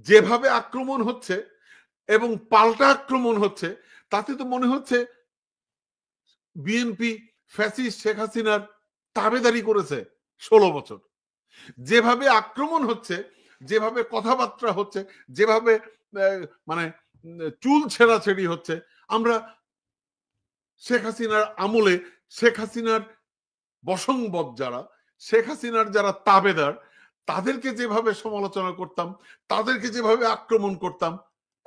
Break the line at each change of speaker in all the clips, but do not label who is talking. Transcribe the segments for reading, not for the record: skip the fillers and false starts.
যেভাবে আক্রমণ হচ্ছে এবং পাল্টা আক্রমণ হচ্ছে, তাতে তো মনে হচ্ছে বিএনপি ফ্যাসিস্ট শেখ হাসিনার তাবেদারি করেছে 16 বছর। যেভাবে আক্রমণ হচ্ছে, যেভাবে কথাবার্তা হচ্ছে, যেভাবে মানে চুল ছেঁড়াছেড়ি হচ্ছে, আমরা শেখ হাসিনার আমলে শেখ হাসিনার বসংবদ যারা, শেখ হাসিনার যারা তাবেদার, তাদেরকে যেভাবে সমালোচনা করতাম, তাদেরকে যেভাবে আক্রমণ করতাম,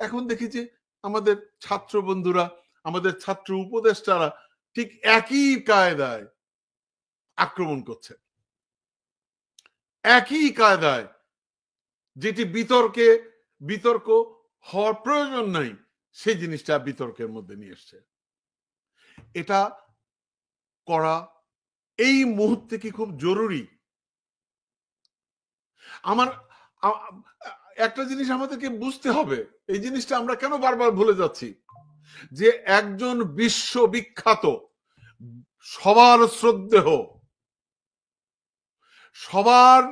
এখন দেখি যে আমাদের ছাত্র বন্ধুরা, আমাদের ছাত্র উপদেষ্টারা ঠিক একই কায়দায় আক্রমণ করছে, একই কায়দায়, যেটি বিতর্ক হওয়ার প্রয়োজন নাই সেই জিনিসটা বিতর্কের মধ্যে নিয়ে এসছে। এটা করা এই মুহূর্তে কি খুব জরুরি? আমার একটা জিনিস আমাদেরকে বুঝতে হবে, এই জিনিসটা আমরা কেন বারবার ভুলে যাচ্ছি, যে একজন বিশ্ববিখ্যাত, সবার শ্রদ্ধেয়, সবার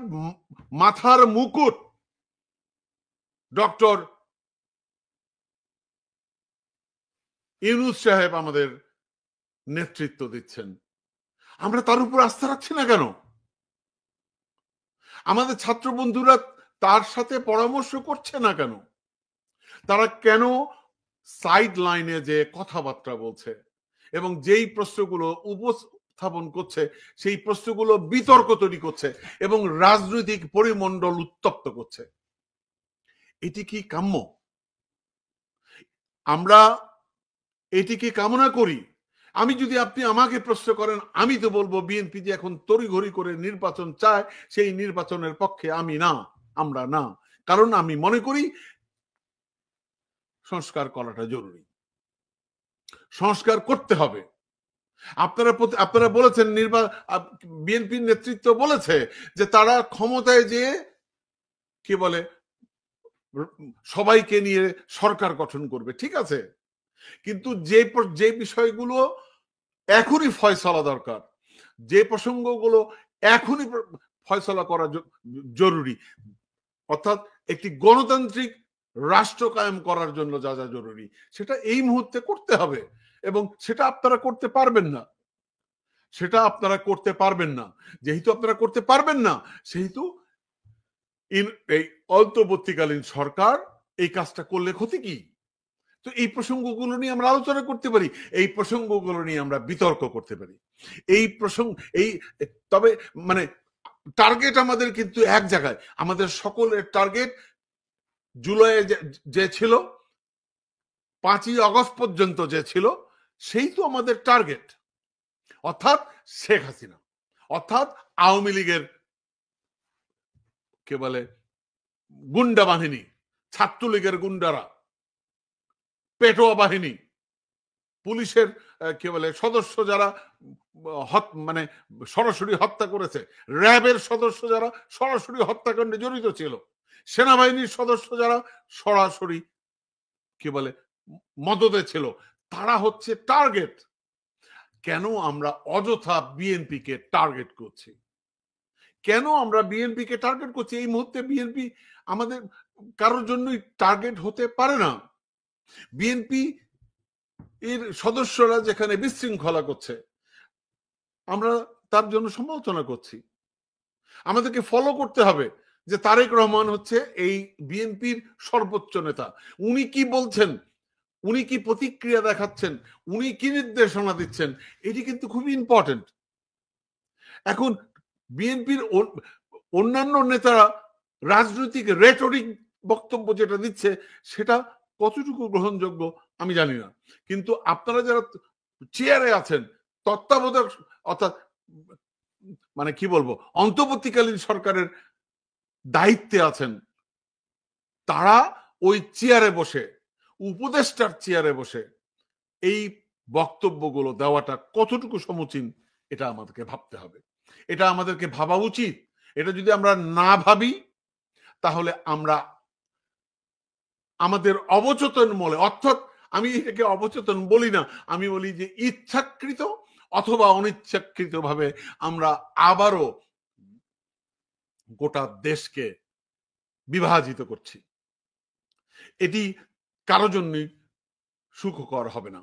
মাথার মুকুট ডক্টর ইউনূস সাহেব আমাদের নেতৃত্ব দিচ্ছেন, আমরা তার উপর আস্থা রাখছি না কেন? আমাদের ছাত্র বন্ধুরা তার সাথে পরামর্শ করছে না কেন? তারা কেন সাইড লাইনে যে কথাবার্তা বলছে এবং যেই প্রশ্নগুলো উপস্থাপন করছে, সেই প্রশ্নগুলো বিতর্ক তৈরি করছে এবং রাজনৈতিক পরিমণ্ডল উত্তপ্ত করছে? এটি কি কাম্য? আমরা এটিকে কামনা করি? আমি যদি আপনি আমাকে প্রশ্ন করেন, আমি তো বলবো বিএনপি যে এখন তড়িঘড়ি করে নির্বাচন চায়, সেই নির্বাচনের পক্ষে আমি না, আমরা না। কারণ আমি মনে করি সংস্কার করাটা জরুরি, সংস্কার করতে হবে। আপনারা বলেছেন, বিএনপির নেতৃত্ব বলেছে যে তারা ক্ষমতায় যেয়ে কি বলে সবাইকে নিয়ে সরকার গঠন করবে, ঠিক আছে, কিন্তু যে বিষয়গুলো এখনই ফয়সালা দরকার, যে প্রসঙ্গগুলো এখনই ফয়সালা করা জরুরি, অর্থাৎ একটি গণতান্ত্রিক রাষ্ট্র কায়েম করার জন্য যা যা জরুরি, সেটা এই মুহূর্তে করতে হবে। এবং সেটা আপনারা করতে পারবেন না, সেটা আপনারা করতে পারবেন না। যেহেতু আপনারা করতে পারবেন না, সেহেতু এই অন্তর্বর্তীকালীন সরকার এই কাজটা করলে ক্ষতি কি? তো এই প্রসঙ্গগুলো নিয়ে আমরা আলোচনা করতে পারি, এই প্রসঙ্গগুলো নিয়ে আমরা বিতর্ক করতে পারি। এই প্রসঙ্গ এই তবে মানে টার্গেট আমাদের কিন্তু এক জায়গায়, আমাদের সকলের টার্গেট জুলাইয়ে যে ছিল, 5ই আগস্ট পর্যন্ত যে ছিল, সেই তো আমাদের টার্গেট। অর্থাৎ শেখ হাসিনা, অর্থাৎ আওয়ামী লীগের কে বলে গুন্ডা বাহিনী, ছাত্রলীগের গুন্ডারা, পেটোয়া বাহিনী, পুলিশের কি বলে সদস্য যারা মানে সরাসরি হত্যা করেছে, র্যাবের সদস্য যারা সরাসরি হত্যাকাণ্ডে জড়িত ছিল, সেনাবাহিনীর সদস্য যারা সরাসরি কি বলে মদদে ছিল, তারা হচ্ছে টার্গেট। কেন আমরা অযথা বিএনপিকে টার্গেট করছি? কেন আমরা বিএনপিকে টার্গেট করছি? এই মুহূর্তে বিএনপি আমাদের কারোর জন্যই টার্গেট হতে পারে না। বিএনপি এর সদস্যরা যেখানে বিশৃঙ্খলা করছে, আমরা তার জন্য সমালোচনা করছি। আমাদেরকে ফলো করতে হবে যে তারেক রহমান হচ্ছে এই বিএনপির সর্বোচ্চ নেতা। উনি কি বলছেন, উনি কি প্রতিক্রিয়া দেখাচ্ছেন, উনি কি নির্দেশনা দিচ্ছেন, এটি কিন্তু খুবই ইম্পর্টেন্ট। এখন বিএনপির অন্যান্য নেতারা রাজনৈতিক রেটরিক বক্তব্য যেটা দিচ্ছে, সেটা কতটুকু গ্রহণযোগ্য আমি জানি না, কিন্তু আপনারা যারা চেয়ারে আছেন, তত্ত্বাবধায়ক অর্থাৎ মানে কি বলবো অন্তর্বর্তীকালীন সরকারের দায়িত্বে আছেন, তারা ওই চেয়ারে বসে, উপদেষ্টার চেয়ারে বসে এই বক্তব্যগুলো দেওয়াটা কতটুকু সমীচীন, এটা আমাদেরকে ভাবতে হবে, এটা আমাদেরকে ভাবা উচিত। এটা যদি আমরা না ভাবি, তাহলে আমরা আমাদের অবচেতন মনে, অর্থাৎ আমি এটাকে অবচেতন বলি না, আমি বলি যে ইচ্ছাকৃত অথবা অনিচ্ছাকৃত ভাবে আমরা আবারও গোটা দেশকে বিভাজিত করছি। এটি কারো জন্যই সুখকর হবে না,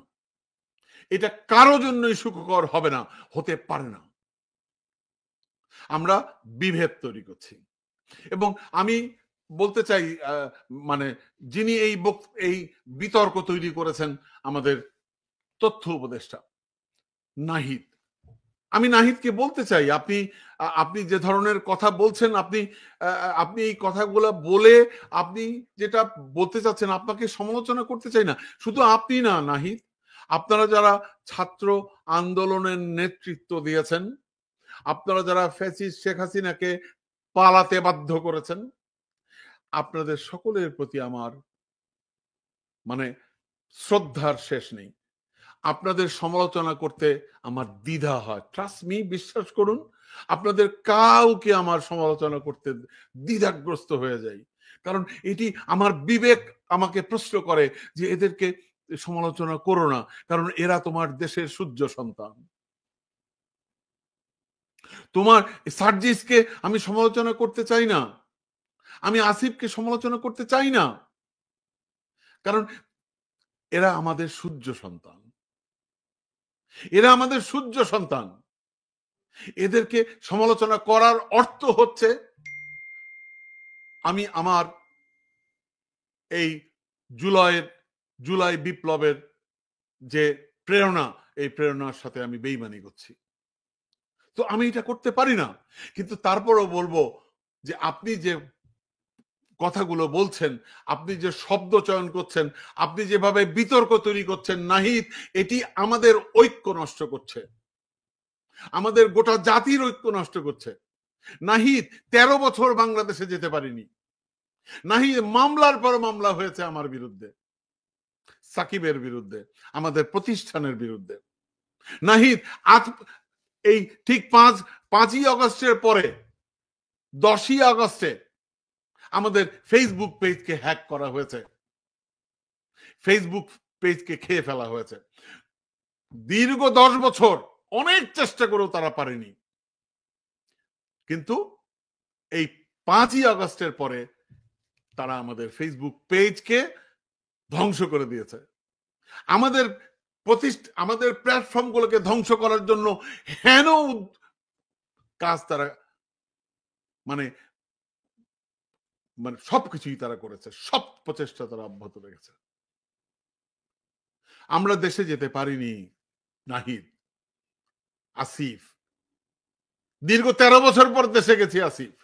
এটা কারো জন্যই সুখকর হবে না, হতে পারে না। আমরা বিভেদ তৈরি করছি। এবং আমি বলতে চাই মানে যিনি এই বিতর্ক তৈরি করেছেন, আমাদের তথ্য উপদেষ্টা নাহিদ, আমি নাহিদকে বলতে চাই, আপনি যে ধরনের কথা বলছেন, আপনি এই কথাগুলো বলে আপনি যেটা বলতে চাচ্ছেন, আপনাকে সমালোচনা করতে চাই না। শুধু আপনি না নাহিদ, আপনারা যারা ছাত্র আন্দোলনের নেতৃত্ব দিয়েছেন, আপনারা যারা ফ্যাসিস্ট শেখ হাসিনাকে পালাতে বাধ্য করেছেন, আপনাদের সকলের প্রতি আমার মানে শ্রদ্ধার শেষ নেই। আপনাদের সমালোচনা করতে আমার দ্বিধা হয়। ট্রাস্ট মি, বিশ্বাস করুন, আপনাদের কাউকে আমার সমালোচনা করতে দ্বিধাগ্রস্ত হয়ে যাই। কারণ এটি আমার বিবেক আমাকে প্রশ্ন করে যে এদেরকে সমালোচনা করো না, কারণ এরা তোমার দেশের সূর্য সন্তান। তোমার সার্জিসকে আমি সমালোচনা করতে চাই না, আমি আসিফকে সমালোচনা করতে চাই না, কারণ এরা আমাদের সূর্য সন্তান, এরা আমাদের সূর্য সন্তান। এদেরকে সমালোচনা করার অর্থ হচ্ছে আমি আমার এই জুলাই বিপ্লবের যে প্রেরণা, এই প্রেরণার সাথে আমি বেইমানি করছি। তো আমি এটা করতে পারি না। কিন্তু তারপরও বলবো যে আপনি যে কথাগুলো বলছেন, আপনি যে শব্দ চয়ন করছেন, আপনি যেভাবে বিতর্ক তৈরি করছেন নাহিদ, এটি আমাদের ঐক্য নষ্ট করছে, আমাদের গোটা জাতির ঐক্য নষ্ট করছে। নাহিদ 13 বছর বাংলাদেশে যেতে পারিনি, নাহিদ মামলার পর মামলা হয়েছে আমার বিরুদ্ধে, সাকিবের বিরুদ্ধে, আমাদের প্রতিষ্ঠানের বিরুদ্ধে। নাহিদ এই ঠিক 5ই আগস্টের পরে 10ই আগস্টে আমাদের ফেসবুক পেজকে হ্যাক করা হয়েছে, ফেসবুক পেজকে খেয়ে ফেলা হয়েছে। দীর্ঘ 10 বছর অনেক চেষ্টা করেও তারা পারেনি, কিন্তু এই 5ই আগস্টের পরে তারা আমাদের ফেসবুক পেজকে ধ্বংস করে দিয়েছে। আমাদের প্ল্যাটফর্মগুলোকে ধ্বংস করার জন্য হেন কাজ তারা মানে সবকিছুই তারা করেছে, সব প্রচেষ্টা তারা অব্যাহত রেখেছে। আমরা দেশে যেতে পারিনি নাহিদ, আসিফ দীর্ঘ 13 বছর পর দেশে গেছি, আসিফ,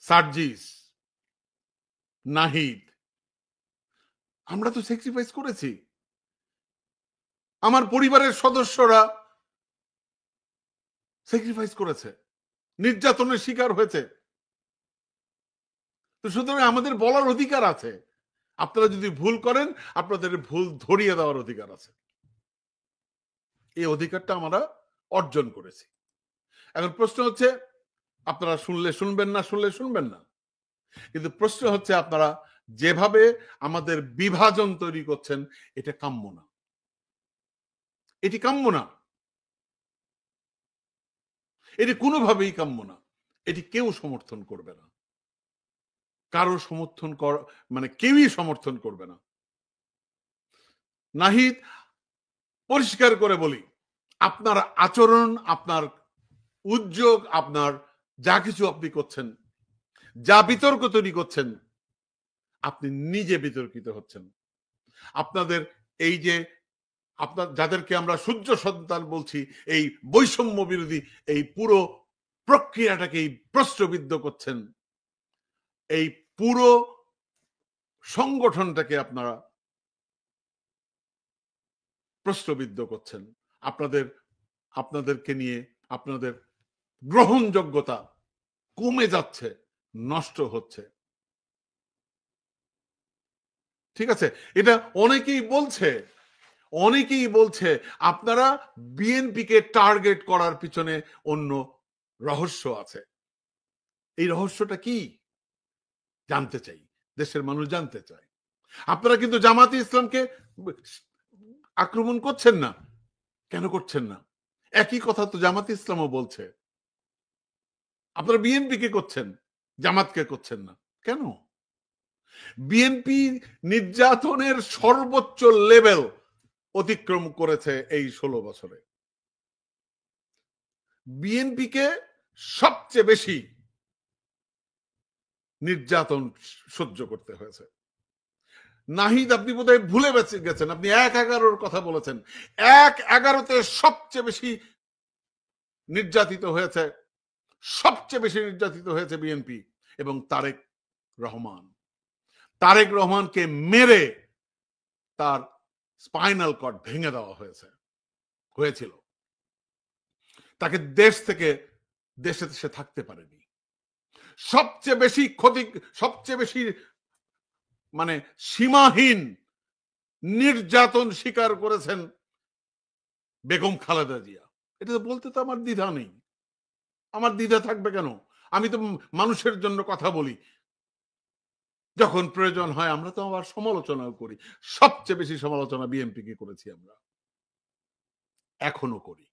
সার্জিস, নাহিদ, আমরা তো স্যাক্রিফাইস করেছি। আমার পরিবারের সদস্যরা স্যাক্রিফাইস করেছে, নির্যাতনের শিকার হয়েছে। তো সুতরাং আমাদের বলার অধিকার আছে, আপনারা যদি ভুল করেন আপনাদের ভুল ধরিয়ে দেওয়ার অধিকার আছে। এই অধিকারটা আমরা অর্জন করেছি। এখন প্রশ্ন হচ্ছে আপনারা শুনলে শুনবেন না, শুনলে শুনবেন না, কিন্তু প্রশ্ন হচ্ছে আপনারা যেভাবে আমাদের বিভাজন তৈরি করছেন এটা কাম্য না, এটি কাম্য না, এটি কোনোভাবেই কাম্য না, এটি কেউ সমর্থন করবে না, কারো সমর্থন কেউই সমর্থন করবে না। নাহিদ, পরিষ্কার করে বলি, আপনার আচরণ, আপনার উদ্যোগ, আপনার যা কিছু আপনি করছেন, যা বিতর্ক তৈরি করছেন, আপনি নিজে বিতর্কিত হচ্ছেন। আপনাদের এই যে যাদেরকে আমরা সূর্য সন্তান বলছি, এই বৈষম্য বিরোধী এই পুরো প্রক্রিয়াটাকেই প্রশ্নবিদ্ধ করছেন, এই পুরো সংগঠনটাকে আপনারা প্রশ্নবিদ্ধ করছেন। আপনাদেরকে নিয়ে আপনাদের গ্রহণযোগ্যতা কমে যাচ্ছে, নষ্ট হচ্ছে। ঠিক আছে, এটা অনেকেই বলছে আপনারা বিএনপিকে টার্গেট করার পিছনে অন্য রহস্য আছে। এই রহস্যটা কি জানতে চাই, দেশের মানুষ জানতে চায়। আপনারা কিন্তু জামাতে ইসলামকে আক্রমণ করছেন না, কেন করছেন না? একই কথা তো জামাতে ইসলামও বলছে। আপনারা বিএনপিকে করছেন, জামাতকে করছেন না, কেন? বিএনপি নির্যাতনের সর্বোচ্চ লেভেল অতিক্রম করেছে এই 16 বছরে। বিএনপিকে সবচেয়ে বেশি নির্যাতন সহ্য করতে হয়েছে। নাহিদ, আপনি বোধহয় ভুলে গেছেন, আপনি 1/11 কথা বলেছেন। 1/11-তে সবচেয়ে বেশি নির্যাতিত হয়েছে, সবচেয়ে বেশি নির্যাতিত হয়েছে বিএনপি এবং তারেক রহমান। তারেক রহমানকে মেরে তার স্পাইনাল কর্ড ভেঙে দেওয়া হয়েছিল। তাকে দেশে সে থাকতে পারেনি। সবচেয়ে বেশি ক্ষতি, সবচেয়ে বেশি মানে সীমাহীন নির্যাতন স্বীকার করেছেন বেগম খালেদা জিয়া। এটা তো বলতে তো আমার দ্বিধা নেই। আমার দ্বিধা থাকবে কেন? আমি তো মানুষের জন্য কথা বলি। যখন প্রয়োজন হয় আমরা তো আবার সমালোচনাও করি। সবচেয়ে বেশি সমালোচনা বিএনপিকে করেছি আমরা, এখনো করি।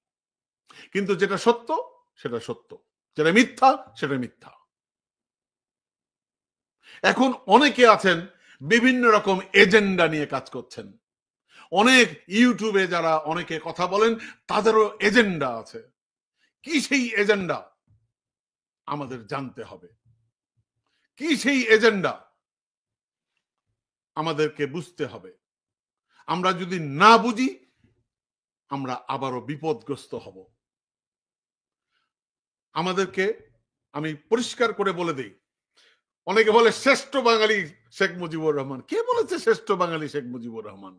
কিন্তু যেটা সত্য সেটা সত্য, যেটা মিথ্যা সেটা মিথ্যা। এখন অনেকে আছেন বিভিন্ন রকম এজেন্ডা নিয়ে কাজ করছেন। অনেক ইউটিউবে যারা অনেকে কথা বলেন তাদেরও এজেন্ডা আছে। কি সেই এজেন্ডা আমাদের জানতে হবে। কি সেই এজেন্ডা আমাদেরকে বুঝতে হবে। আমরা যদি না বুঝি আমরা আবারও বিপদগ্রস্ত হব। আমাদেরকে আমি পরিষ্কার করে বলে দেই, অনেকে বলে শ্রেষ্ঠ বাঙালি শেখ মুজিবুর রহমান। কে বলেছে শ্রেষ্ঠ বাঙালি শেখ মুজিবুর রহমান?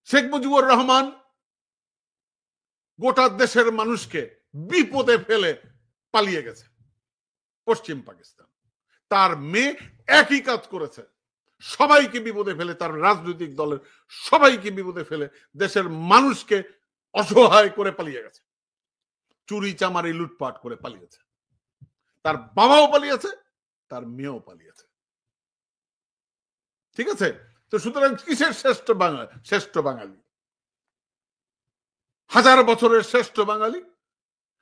শেখ মুজিবুর রহমান গোটা দেশের মানুষকে বিপদে ফেলে পালিয়ে গেছে পশ্চিম পাকিস্তান। তার মেয়ে একই কাজ করেছে, সবাইকে বিপদে ফেলে, তার রাজনৈতিক দলের সবাইকে বিপদে ফেলে দেশের মানুষকে অসহায় করে পালিয়ে গেছে। চুরি চামারি লুটপাট করে পালিয়েছে। তার বাবাও পালিয়েছে, তার মেয়েও পালিয়েছে। ঠিক আছে? তো সুতরাং কিসের শ্রেষ্ঠ বাঙালি? 1000 বছরের শ্রেষ্ঠ বাঙালি?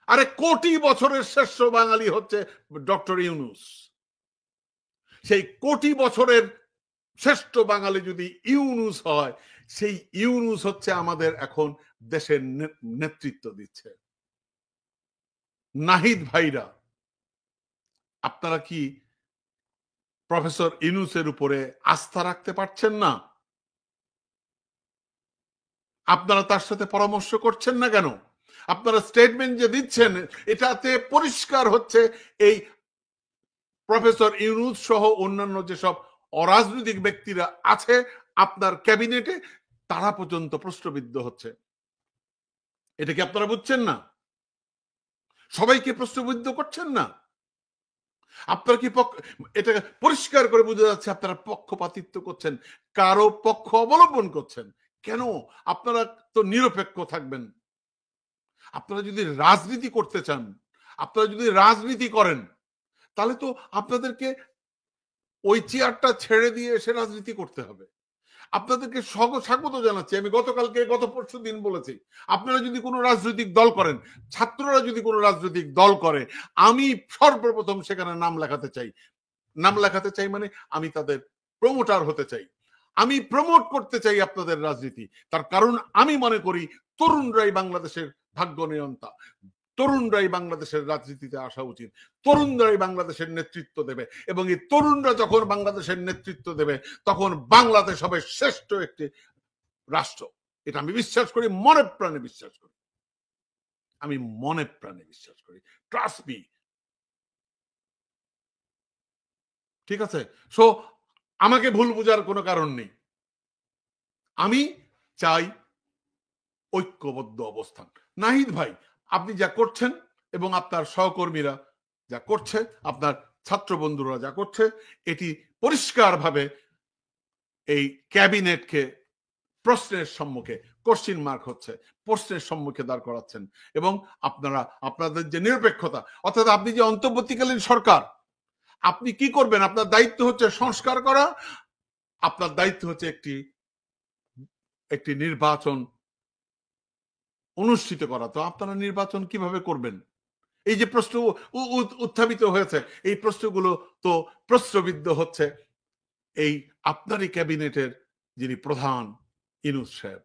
আরে কোটি বছরের শ্রেষ্ঠ বাঙালি হচ্ছে ডক্টর ইউনূস। সেই কোটি বছরের শ্রেষ্ঠ বাঙালি যদি ইউনূস হয়, সেই ইউনূস হচ্ছে আমাদের এখন দেশের নেতৃত্ব দিচ্ছে। নাহিদ ভাইরা, আপনারা কি প্রফেসর ইউনূসের উপরে আস্থা রাখতে পারছেন না? আপনারা তার সাথে পরামর্শ করছেন না কেন? আপনারা স্টেটমেন্ট যে দিচ্ছেন এটাতে পরিষ্কার হচ্ছে এই প্রফেসর ইউনূস সহ অন্যান্য যেসব অরাজনৈতিক ব্যক্তিরা আছে আপনার ক্যাবিনেটে, তারা পর্যন্ত প্রশ্নবিদ্ধ হচ্ছে। এটা কি আপনারা বুঝছেন না? সবাইকে প্রশ্নবিদ্ধ করছেন না? আপনারা কি এটা পরিষ্কার করে বোঝা যাচ্ছে আপনারা পক্ষপাতিত্ব করছেন, কারো পক্ষ অবলম্বন করছেন। কেন? আপনারা তো নিরপেক্ষ থাকবেন। আপনারা যদি রাজনীতি করতে চান, আপনারা যদি রাজনীতি করেন, তাহলে তো আপনাদেরকে ওই চেয়ারটা ছেড়ে দিয়ে এসে রাজনীতি করতে হবে। আপনাদেরকে স্বাগত জানাচ্ছি। আমি গত পরশু দিন বলেছি, আপনারা যদি কোনো রাজনৈতিক দল করেন, ছাত্ররা যদি কোনো রাজনৈতিক দল করে, আমি সর্বপ্রথম সেখানে নাম লেখাতে চাই। নাম লেখাতে চাই মানে আমি তাদের প্রমোটার হতে চাই। আমি প্রমোট করতে চাই আপনাদের রাজনীতি। তার কারণ আমি মনে করি তরুণরাই বাংলাদেশের ভাগ্য নিয়ন্তা। তরুণরাই বাংলাদেশের রাজনীতিতে আসা উচিত। তরুণরাই বাংলাদেশের নেতৃত্ব দেবে এবং এই তরুণরা যখন বাংলাদেশের নেতৃত্ব দেবে তখন বাংলাদেশ হবে শ্রেষ্ঠ একটি রাষ্ট্র। এটা আমি বিশ্বাস করি, মনে প্রাণে বিশ্বাস করি। আমি মনে প্রাণে বিশ্বাস করি। Trust me. ঠিক আছে? সো আমাকে ভুল বোঝার কোনো কারণ নেই। আমি চাই ঐক্যবদ্ধ অবস্থান। নাহিদ ভাই, আপনি যা করছেন এবং আপনার সহকর্মীরা যা করছে, আপনার ছাত্র বন্ধুরা যা করছে, এটি পরিষ্কারভাবে এই ক্যাবিনেটকে প্রশ্নের সম্মুখে, কোশ্চিন মার্ক হচ্ছে, প্রশ্নের সম্মুখে দাঁড় করাচ্ছেন। এবং আপনারা আপনাদের যে নিরপেক্ষতা, অর্থাৎ আপনি যে অন্তর্বর্তীকালীন সরকার, আপনি কি করবেন? আপনার দায়িত্ব হচ্ছে সংস্কার করা, আপনার দায়িত্ব হচ্ছে একটি নির্বাচন অনুষ্ঠিত করা। তো আপনারা নির্বাচন কিভাবে করবেন? এই যে প্রশ্ন উত্থাপিত হয়েছে, এই প্রশ্নগুলো তো প্রশ্নবিদ্ধ হচ্ছে এই আপনারই ক্যাবিনেটের যিনি প্রধান ইউনূস সাহেব।